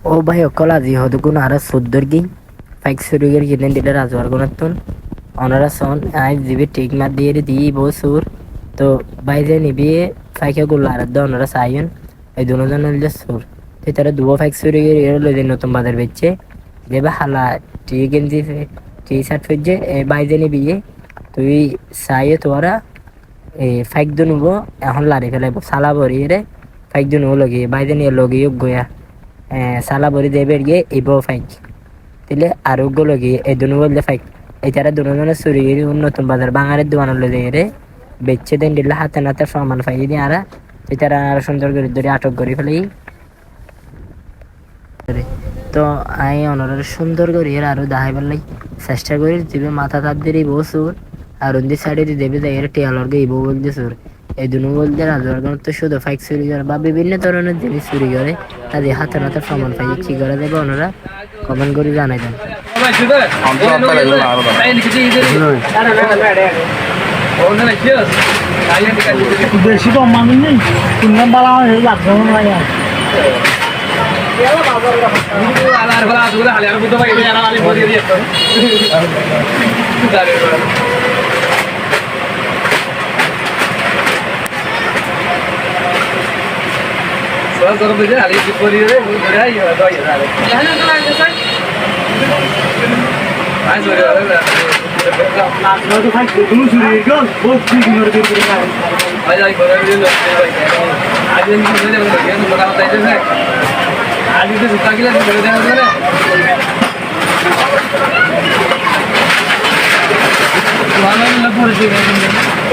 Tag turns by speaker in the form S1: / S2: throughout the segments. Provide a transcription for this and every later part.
S1: ও ভাই অকল আজি হদগুন আর সুদ্দর গি ফাইক সুরিগের গিনেন দিলে রাজওয়ার গুণাতুন অনারা সন আই জিবি ঠিক মার দিয়ে দি বো সুর তো বাইরে নিবিয়ে ফাইকে গুলো আর অনারা সাইন এই দুজন নিলে সুর তো তারা দুও ফাইক সুরিগের এর লই নতুন বাজার বেচছে দেবা হালা টি গেঞ্জি টি শার্ট ফেজে বাইরে নিবিয়ে তুই সাইয়ে তোরা ফাইক দুনুবো এখন লারি ফেলাইব সালা ভরিয়ে রে ফাইক দুনুবো লগিয়ে বাইরে নিয়ে লগিয়ে গয়া সালা ভরি দেবে গিয়ে ইবো ফাইক দিলে আর ওগুলো গিয়ে এই দুনু বললে ফাইক এছাড়া দুজনের চুরি নতুন বাজার বাঙালির দোকান লে রে বেচছে দেন দিলে হাতে নাতে সমান ফাই দিয়ে আর এছাড়া আর সুন্দর করে ধরে আটক করে ফেলে তো আই অনরের সুন্দর করে এর আরো দেখাই পেলাই চেষ্টা করি দিবে মাথা তাপ দিয়ে বসুর আর অন্দি সাইডে দেবে যাই এর টিয়ালর গে ইবো বলতে সুর এই দুনু বলতে রাজওয়ার তো শুধু ফাইক চুরি করে বা বিভিন্ন ধরনের জিনিস চুরি করে তাদের হাতে নাতে সমান ফাই কি করে দেবে ওনারা কমেন্ট করে জানাই দেন
S2: বেশি তো মানুষ নেই তিনজন বালা লাগবে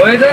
S2: ওই তো